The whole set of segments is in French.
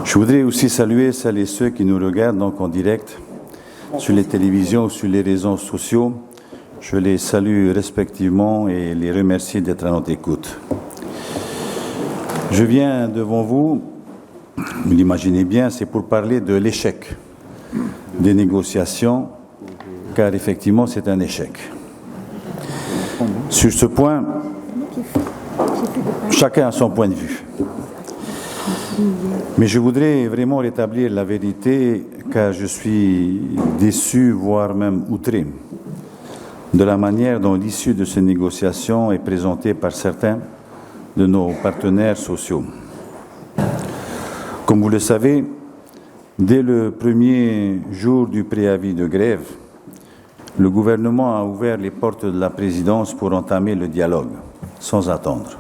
Je voudrais aussi saluer celles et ceux qui nous regardent donc en direct sur les télévisions ou sur les réseaux sociaux. Je les salue respectivement et les remercie d'être à notre écoute. Je viens devant vous, vous l'imaginez bien, c'est pour parler de l'échec des négociations, car effectivement c'est un échec. Sur ce point, chacun a son point de vue. Mais je voudrais vraiment rétablir la vérité, car je suis déçu, voire même outré, de la manière dont l'issue de ces négociations est présentée par certains de nos partenaires sociaux. Comme vous le savez, dès le premier jour du préavis de grève, le gouvernement a ouvert les portes de la présidence pour entamer le dialogue, sans attendre.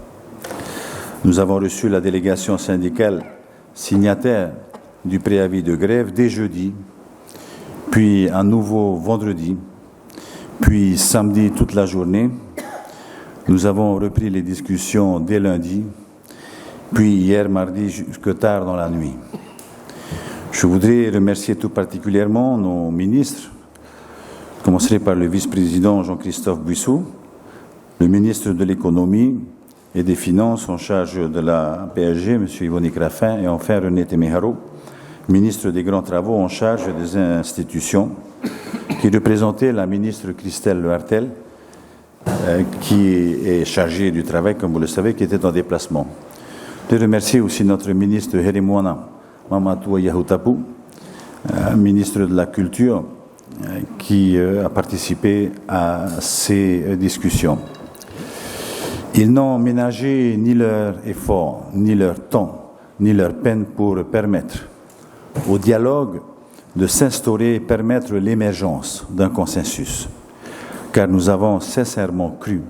Nous avons reçu la délégation syndicale signataire du préavis de grève dès jeudi, puis à nouveau vendredi, puis samedi toute la journée. Nous avons repris les discussions dès lundi, puis hier mardi jusque tard dans la nuit. Je voudrais remercier tout particulièrement nos ministres. Je commencerai par le vice-président Jean-Christophe Buissou, le ministre de l'économie et des Finances en charge de la PSG, M. Yvonique Raffin, et enfin René Temeharo, ministre des Grands Travaux en charge des institutions, qui représentait la ministre Christelle Lehartel, qui est chargée du travail, comme vous le savez, qui était en déplacement. Je remercie aussi notre ministre Herimwana Mamadou Yahoutapu, ministre de la Culture, qui a participé à ces discussions. Ils n'ont ménagé ni leur effort, ni leur temps, ni leur peine pour permettre au dialogue de s'instaurer et permettre l'émergence d'un consensus. Car nous avons sincèrement cru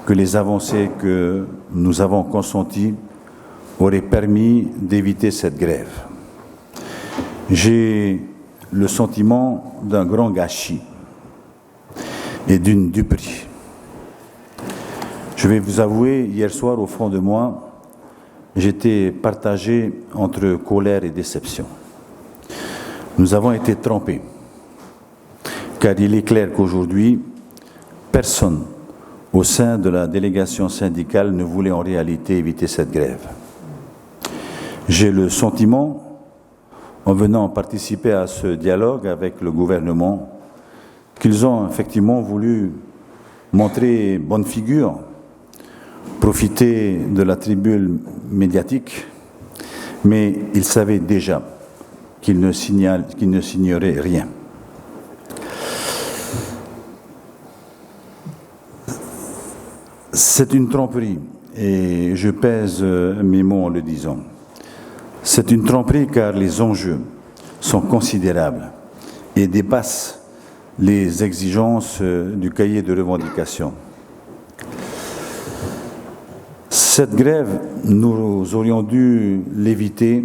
que les avancées que nous avons consenties auraient permis d'éviter cette grève. J'ai le sentiment d'un grand gâchis et d'une duperie. Je vais vous avouer, hier soir, au fond de moi, j'étais partagé entre colère et déception. Nous avons été trompés, car il est clair qu'aujourd'hui, personne au sein de la délégation syndicale ne voulait en réalité éviter cette grève. J'ai le sentiment, en venant participer à ce dialogue avec le gouvernement, qu'ils ont effectivement voulu montrer bonne figure, profiter de la tribune médiatique, mais ils savaient déjà qu'ils ne signeraient rien. C'est une tromperie, et je pèse mes mots en le disant. C'est une tromperie car les enjeux sont considérables et dépassent les exigences du cahier de revendications. Cette grève, nous aurions dû l'éviter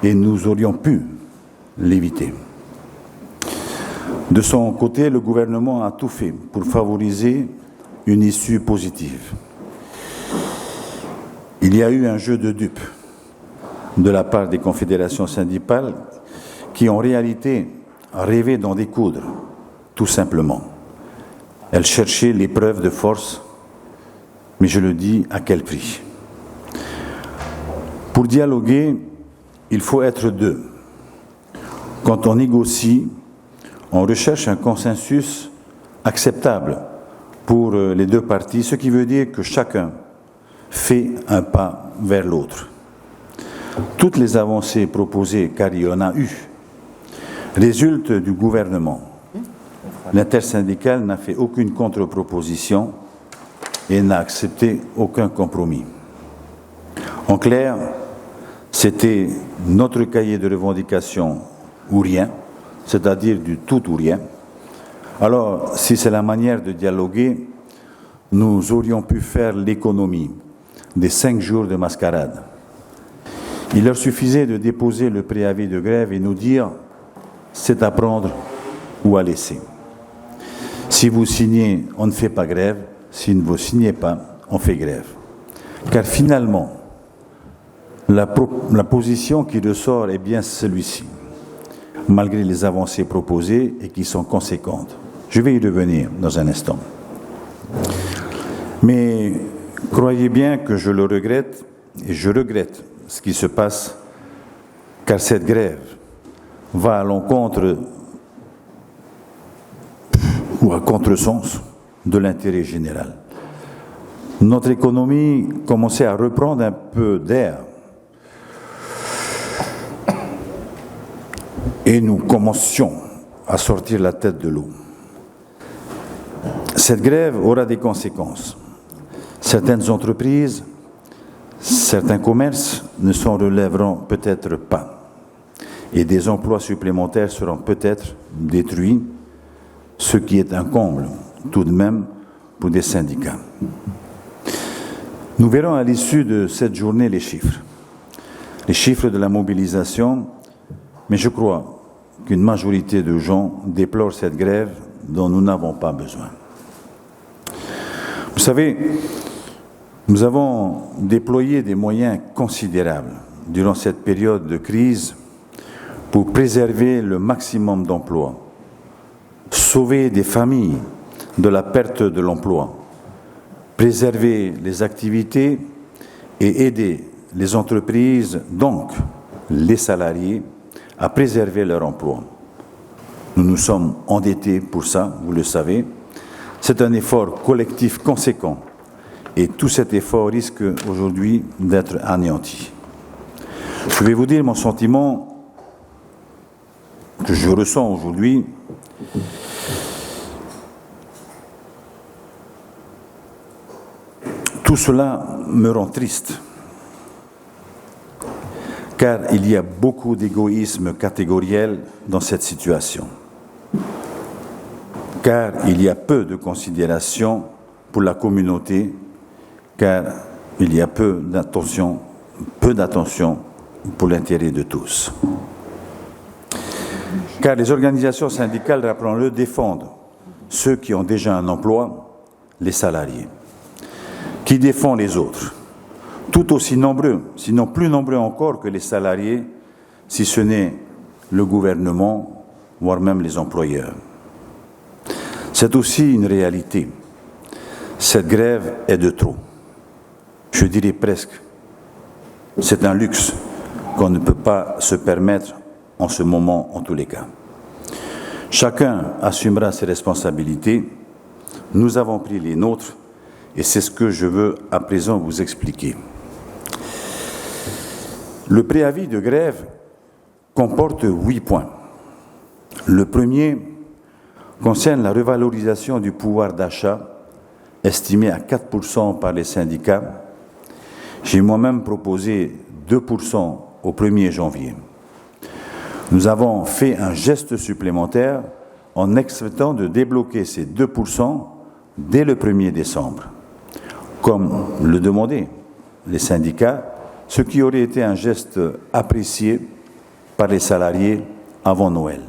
et nous aurions pu l'éviter. De son côté, le gouvernement a tout fait pour favoriser une issue positive. Il y a eu un jeu de dupes de la part des confédérations syndicales qui, en réalité, rêvaient d'en découdre, tout simplement. Elles cherchaient l'épreuve de force, mais je le dis, à quel prix? Pour dialoguer, il faut être deux. Quand on négocie, on recherche un consensus acceptable pour les deux parties, ce qui veut dire que chacun fait un pas vers l'autre. Toutes les avancées proposées, car il y en a eu, résultent du gouvernement. L'intersyndicale n'a fait aucune contre-proposition et n'a accepté aucun compromis. En clair, c'était notre cahier de revendications ou rien, c'est-à-dire du tout ou rien. Alors, si c'est la manière de dialoguer, nous aurions pu faire l'économie des 5 jours de mascarade. Il leur suffisait de déposer le préavis de grève et nous dire « c'est à prendre ou à laisser ». Si vous signez, on ne fait pas grève. Si vous ne signez pas, on fait grève. Car finalement, La position qui ressort est bien celui-ci, malgré les avancées proposées et qui sont conséquentes. Je vais y revenir dans un instant. Mais croyez bien que je le regrette, et je regrette ce qui se passe, car cette grève va à l'encontre ou à contresens de l'intérêt général. Notre économie commençait à reprendre un peu d'air et nous commencions à sortir la tête de l'eau. Cette grève aura des conséquences. Certaines entreprises, certains commerces ne s'en relèveront peut-être pas et des emplois supplémentaires seront peut-être détruits, ce qui est un comble tout de même pour des syndicats. Nous verrons à l'issue de cette journée les chiffres de la mobilisation, mais je crois qu'une majorité de gens déplorent cette grève dont nous n'avons pas besoin. Vous savez, nous avons déployé des moyens considérables durant cette période de crise pour préserver le maximum d'emplois, sauver des familles de la perte de l'emploi, préserver les activités et aider les entreprises, donc les salariés, à préserver leur emploi. Nous nous sommes endettés pour ça, vous le savez. C'est un effort collectif conséquent et tout cet effort risque aujourd'hui d'être anéanti. Je vais vous dire mon sentiment que je ressens aujourd'hui. Tout cela me rend triste, car il y a beaucoup d'égoïsme catégoriel dans cette situation, car il y a peu de considération pour la communauté, car il y a peu d'attention pour l'intérêt de tous. Car les organisations syndicales, rappelons-le, défendent ceux qui ont déjà un emploi, les salariés, qui défend les autres, tout aussi nombreux, sinon plus nombreux encore que les salariés, si ce n'est le gouvernement, voire même les employeurs. C'est aussi une réalité. Cette grève est de trop. Je dirais presque. C'est un luxe qu'on ne peut pas se permettre en ce moment, en tous les cas. Chacun assumera ses responsabilités. Nous avons pris les nôtres et c'est ce que je veux à présent vous expliquer. Le préavis de grève comporte 8 points. Le premier concerne la revalorisation du pouvoir d'achat estimé à 4% par les syndicats. J'ai moi-même proposé 2% au 1er janvier. Nous avons fait un geste supplémentaire en acceptant de débloquer ces 2% dès le 1er décembre, comme le demandaient les syndicats, ce qui aurait été un geste apprécié par les salariés avant Noël.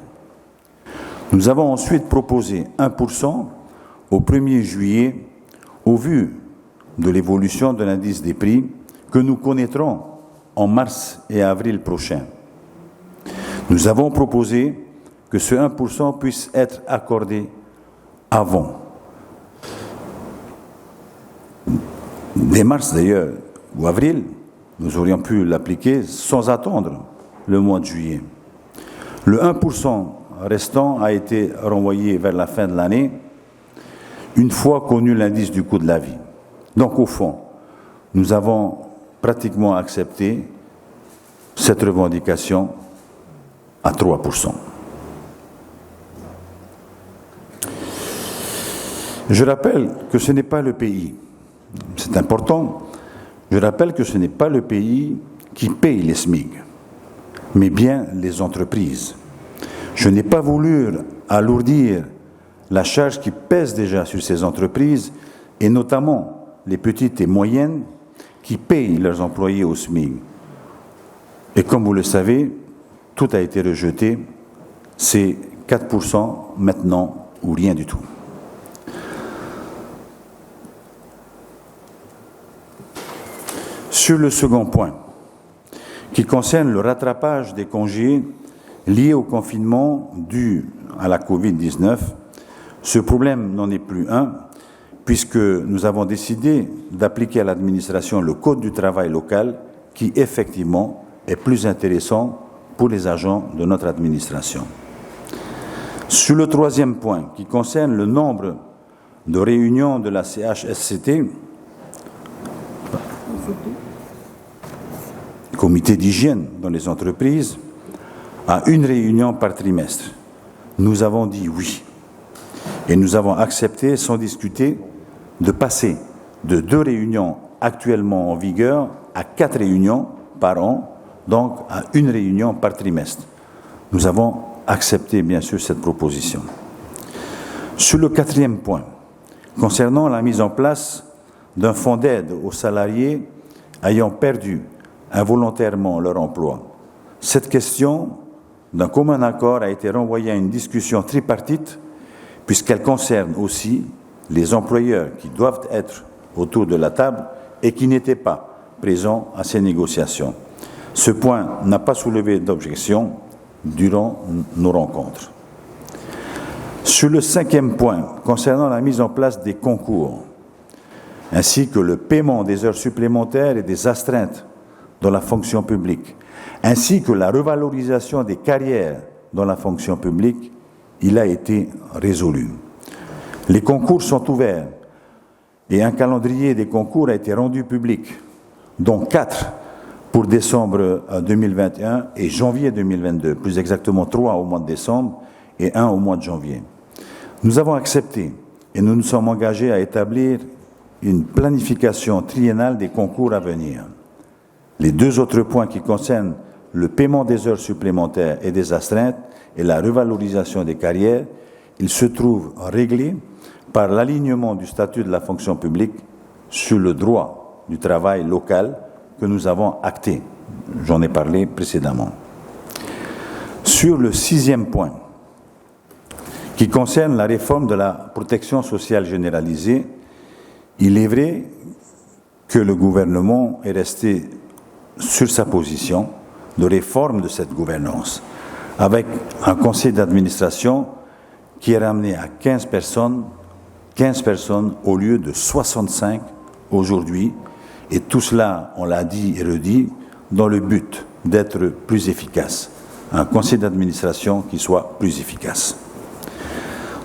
Nous avons ensuite proposé 1% au 1er juillet au vu de l'évolution de l'indice des prix que nous connaîtrons en mars et avril prochains. Nous avons proposé que ce 1% puisse être accordé avant. Dès mars d'ailleurs, ou avril, nous aurions pu l'appliquer sans attendre le mois de juillet. Le 1% restant a été renvoyé vers la fin de l'année, une fois connu l'indice du coût de la vie. Donc au fond, nous avons pratiquement accepté cette revendication à 3%. Je rappelle que ce n'est pas le pays, c'est important, je rappelle que ce n'est pas le pays qui paye les SMIC, mais bien les entreprises. Je n'ai pas voulu alourdir la charge qui pèse déjà sur ces entreprises, et notamment les petites et moyennes qui payent leurs employés au SMIC. Et comme vous le savez, tout a été rejeté, c'est 4% maintenant ou rien du tout. Sur le second point, qui concerne le rattrapage des congés liés au confinement dû à la Covid-19. Ce problème n'en est plus un, puisque nous avons décidé d'appliquer à l'administration le Code du travail local, qui effectivement est plus intéressant pour les agents de notre administration. Sur le troisième point, qui concerne le nombre de réunions de la CHSCT, comité d'hygiène dans les entreprises, à une réunion par trimestre, nous avons dit oui. Et nous avons accepté, sans discuter, de passer de 2 réunions actuellement en vigueur à 4 réunions par an, donc à une réunion par trimestre. Nous avons accepté, bien sûr, cette proposition. Sur le 4e point, concernant la mise en place d'un fonds d'aide aux salariés ayant perdu involontairement leur emploi, cette question, d'un commun accord, a été renvoyée à une discussion tripartite, puisqu'elle concerne aussi les employeurs qui doivent être autour de la table et qui n'étaient pas présents à ces négociations. Ce point n'a pas soulevé d'objection durant nos rencontres. Sur le 5e point, concernant la mise en place des concours, ainsi que le paiement des heures supplémentaires et des astreintes dans la fonction publique, ainsi que la revalorisation des carrières dans la fonction publique, il a été résolu. Les concours sont ouverts et un calendrier des concours a été rendu public, dont 4 pour décembre 2021 et janvier 2022, plus exactement 3 au mois de décembre et 1 au mois de janvier. Nous avons accepté et nous nous sommes engagés à établir une planification triennale des concours à venir. Les 2 autres points qui concernent le paiement des heures supplémentaires et des astreintes et la revalorisation des carrières, ils se trouvent réglés par l'alignement du statut de la fonction publique sur le droit du travail local que nous avons acté. J'en ai parlé précédemment. Sur le 6e point, qui concerne la réforme de la protection sociale généralisée, il est vrai que le gouvernement est resté sur sa position de réforme de cette gouvernance, avec un conseil d'administration qui est ramené à 15 personnes au lieu de 65 aujourd'hui, et tout cela, on l'a dit et redit, dans le but d'être plus efficace, un conseil d'administration qui soit plus efficace.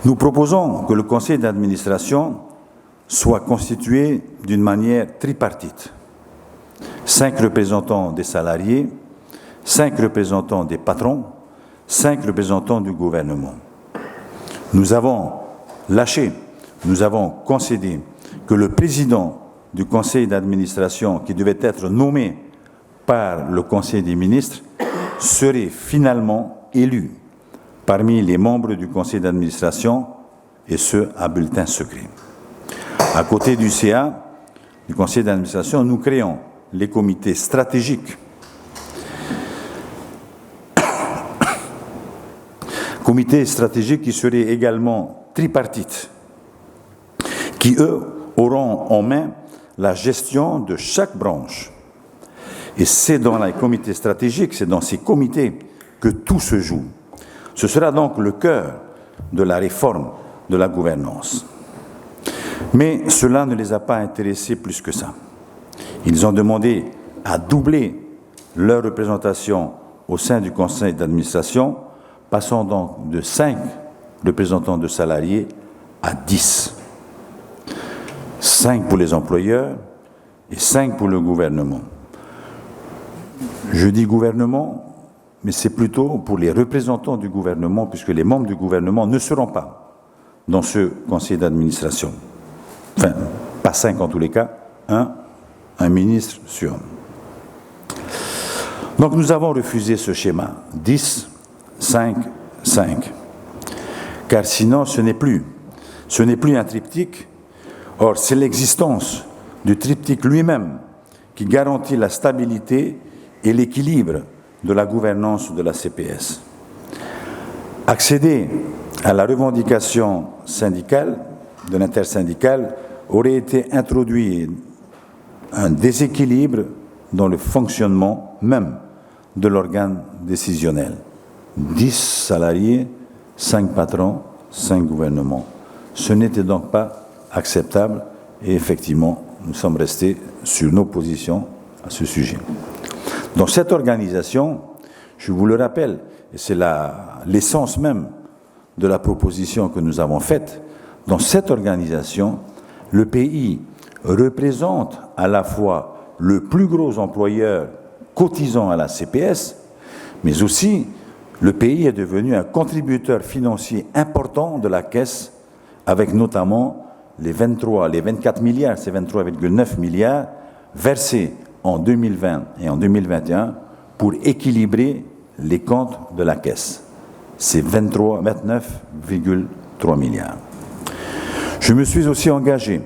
Nous proposons que le conseil d'administration soit constitué d'une manière tripartite. 5 représentants des salariés, 5 représentants des patrons, 5 représentants du gouvernement. Nous avons lâché, nous avons concédé que le président du conseil d'administration, qui devait être nommé par le conseil des ministres, serait finalement élu parmi les membres du conseil d'administration, et ce, à bulletin secret. À côté du CA, du conseil d'administration, nous créons les comités stratégiques. Comités stratégiques qui seraient également tripartites, qui, eux, auront en main la gestion de chaque branche. Et c'est dans les comités stratégiques, c'est dans ces comités que tout se joue. Ce sera donc le cœur de la réforme de la gouvernance. Mais cela ne les a pas intéressés plus que ça. Ils ont demandé à doubler leur représentation au sein du conseil d'administration, passant donc de 5 représentants de salariés à 10. 5 pour les employeurs et 5 pour le gouvernement. Je dis gouvernement, mais c'est plutôt pour les représentants du gouvernement, puisque les membres du gouvernement ne seront pas dans ce conseil d'administration. Enfin, pas 5 en tous les cas, un ministre sûr. Donc nous avons refusé ce schéma, 10, 5, 5. Car sinon, ce n'est plus un triptyque. Or, c'est l'existence du triptyque lui-même qui garantit la stabilité et l'équilibre de la gouvernance de la CPS. Accéder à la revendication syndicale, de l'intersyndicale, aurait été introduit un déséquilibre dans le fonctionnement même de l'organe décisionnel. 10 salariés, 5 patrons, 5 gouvernements. Ce n'était donc pas acceptable et effectivement, nous sommes restés sur nos positions à ce sujet. Dans cette organisation, je vous le rappelle, et c'est l'essence même de la proposition que nous avons faite, dans cette organisation, le pays représente à la fois le plus gros employeur cotisant à la CPS, mais aussi le pays est devenu un contributeur financier important de la Caisse, avec notamment les 24 milliards, c'est 23,9 milliards versés en 2020 et en 2021 pour équilibrer les comptes de la Caisse. C'est 29,3 milliards. Je me suis aussi engagé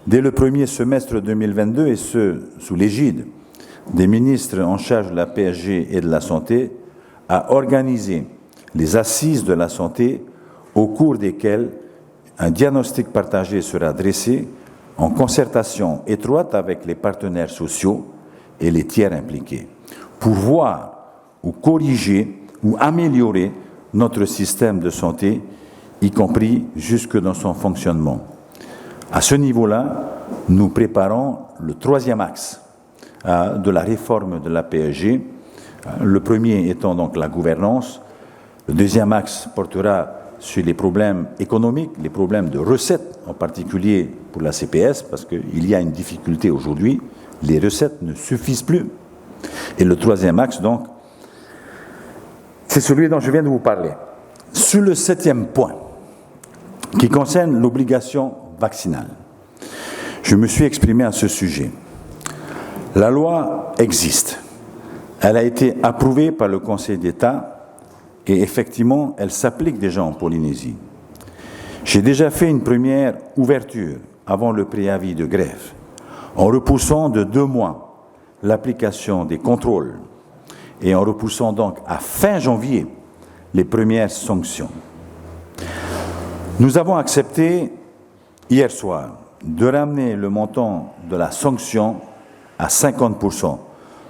dès le premier semestre 2022, et ce, sous l'égide des ministres en charge de la PSG et de la santé, à organiser les assises de la santé au cours desquelles un diagnostic partagé sera dressé en concertation étroite avec les partenaires sociaux et les tiers impliqués pour voir ou corriger ou améliorer notre système de santé, y compris jusque dans son fonctionnement. À ce niveau-là, nous préparons le troisième axe de la réforme de la PSG. Le premier étant donc la gouvernance. Le deuxième axe portera sur les problèmes économiques, les problèmes de recettes, en particulier pour la CPS, parce qu'il y a une difficulté aujourd'hui, les recettes ne suffisent plus. Et le troisième axe, donc, c'est celui dont je viens de vous parler. Sur le septième point, qui concerne l'obligation vaccinale, je me suis exprimé à ce sujet. La loi existe. Elle a été approuvée par le Conseil d'État et effectivement, elle s'applique déjà en Polynésie. J'ai déjà fait une première ouverture avant le préavis de grève, en repoussant de 2 mois l'application des contrôles et en repoussant donc à fin janvier les premières sanctions. Nous avons accepté hier soir de ramener le montant de la sanction à 50%,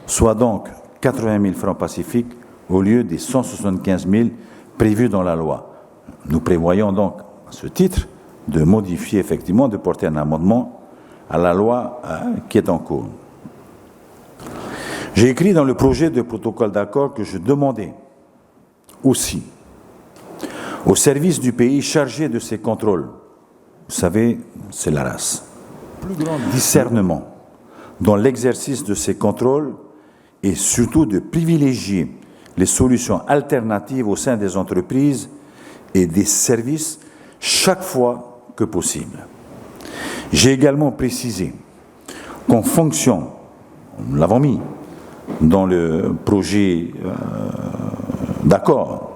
soit donc 80 000 francs pacifiques au lieu des 175 000 prévus dans la loi. Nous prévoyons donc, à ce titre, de modifier effectivement, de porter un amendement à la loi qui est en cours. J'ai écrit dans le projet de protocole d'accord que je demandais aussi au service du pays chargé de ces contrôles, vous savez, c'est l'ARAS, plus grand discernement dans l'exercice de ces contrôles et surtout de privilégier les solutions alternatives au sein des entreprises et des services chaque fois que possible. J'ai également précisé qu'en fonction, nous l'avons mis dans le projet d'accord,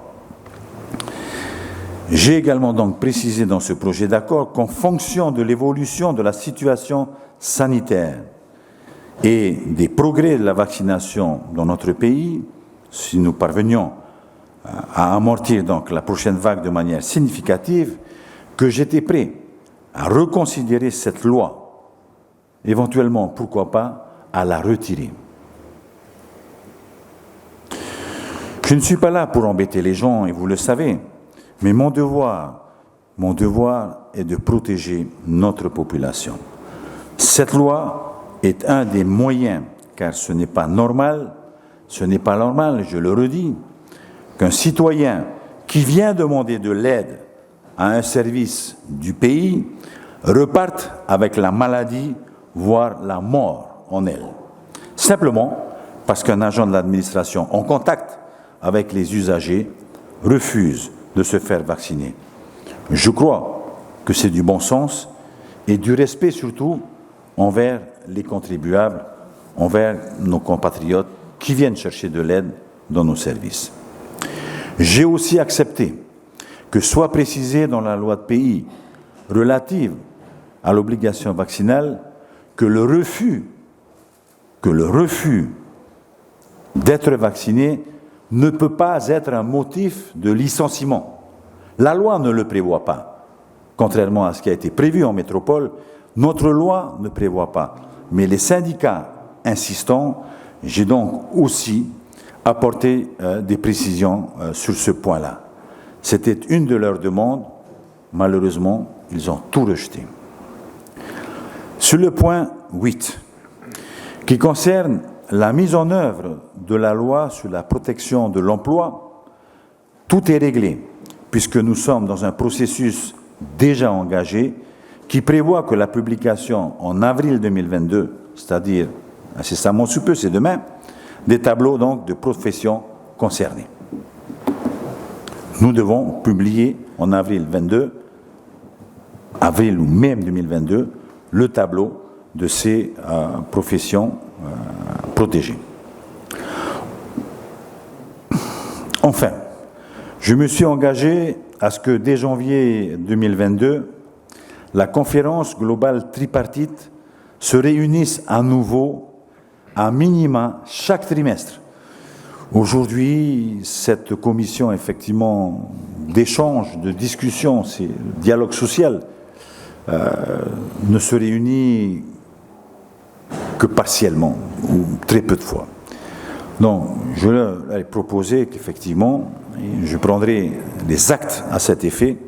j'ai également donc précisé dans ce projet d'accord qu'en fonction de l'évolution de la situation sanitaire et des progrès de la vaccination dans notre pays, si nous parvenions à amortir donc la prochaine vague de manière significative, que j'étais prêt à reconsidérer cette loi, éventuellement, pourquoi pas, à la retirer. Je ne suis pas là pour embêter les gens, et vous le savez, mais mon devoir est de protéger notre population. Cette loi est un des moyens, car ce n'est pas normal, je le redis, qu'un citoyen qui vient demander de l'aide à un service du pays reparte avec la maladie, voire la mort en elle. Simplement parce qu'un agent de l'administration en contact avec les usagers refuse de se faire vacciner. Je crois que c'est du bon sens et du respect surtout envers les contribuables, envers nos compatriotes qui viennent chercher de l'aide dans nos services. J'ai aussi accepté que soit précisé dans la loi de pays relative à l'obligation vaccinale que le refus d'être vacciné ne peut pas être un motif de licenciement. La loi ne le prévoit pas. Contrairement à ce qui a été prévu en métropole, notre loi ne prévoit pas. Mais les syndicats insistant, j'ai donc aussi apporter des précisions sur ce point-là. C'était une de leurs demandes. Malheureusement, ils ont tout rejeté. Sur le point 8, qui concerne la mise en œuvre de la loi sur la protection de l'emploi, tout est réglé, puisque nous sommes dans un processus déjà engagé qui prévoit que la publication en avril 2022, c'est-à-dire incessamment sous peu, c'est demain, des tableaux donc de professions concernées. Nous devons publier en avril ou même 2022, le tableau de ces professions protégées. Enfin, je me suis engagé à ce que dès janvier 2022, la conférence globale tripartite se réunisse à nouveau à minima chaque trimestre. Aujourd'hui, cette commission, effectivement, d'échange, de discussion, c'est dialogue social, ne se réunit que partiellement, ou très peu de fois. Donc, je leur ai proposé qu'effectivement, je prendrai des actes à cet effet,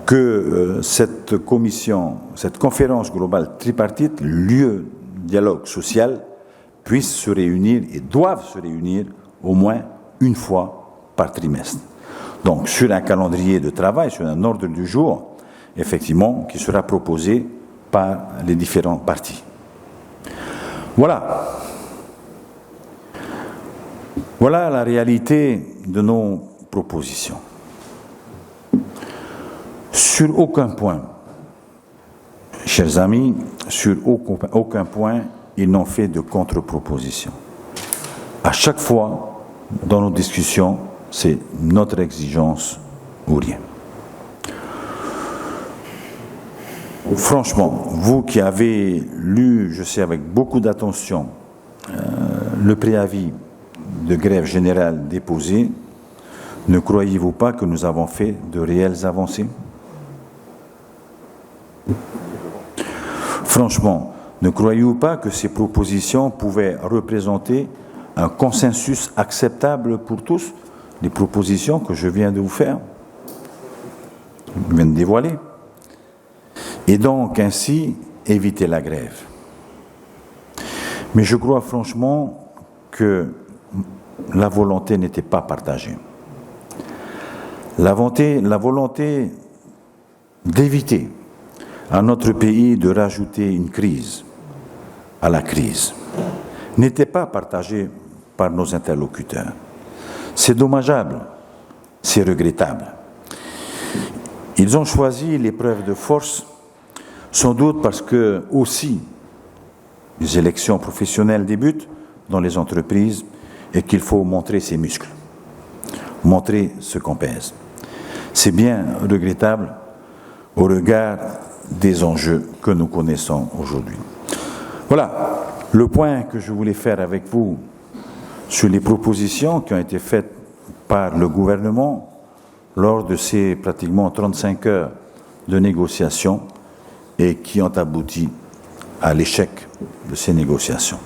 que cette commission, cette conférence globale tripartite, lieu de dialogue social, puisse se réunir et doivent se réunir au moins une fois par trimestre. Donc, sur un calendrier de travail, sur un ordre du jour, effectivement, qui sera proposé par les différents partis. Voilà. Voilà la réalité de nos propositions. Sur aucun point, chers amis, sur aucun point, ils n'ont fait de contre-proposition. À chaque fois, dans nos discussions, c'est notre exigence ou rien. Franchement, vous qui avez lu, je sais, avec beaucoup d'attention, le préavis de grève générale déposé, ne croyez-vous pas que nous avons fait de réelles avancées ? Franchement, ne croyez-vous pas que ces propositions pouvaient représenter un consensus acceptable pour tous, les propositions que je viens de vous faire, je viens de dévoiler, et donc ainsi éviter la grève. Mais je crois franchement que la volonté n'était pas partagée. La volonté d'éviter à notre pays de rajouter une crise à la crise n'était pas partagée par nos interlocuteurs. C'est dommageable, c'est regrettable. Ils ont choisi l'épreuve de force, sans doute parce que aussi les élections professionnelles débutent dans les entreprises et qu'il faut montrer ses muscles, montrer ce qu'on pèse. C'est bien regrettable au regard des enjeux que nous connaissons aujourd'hui. Voilà le point que je voulais faire avec vous sur les propositions qui ont été faites par le gouvernement lors de ces pratiquement 35 heures de négociations et qui ont abouti à l'échec de ces négociations.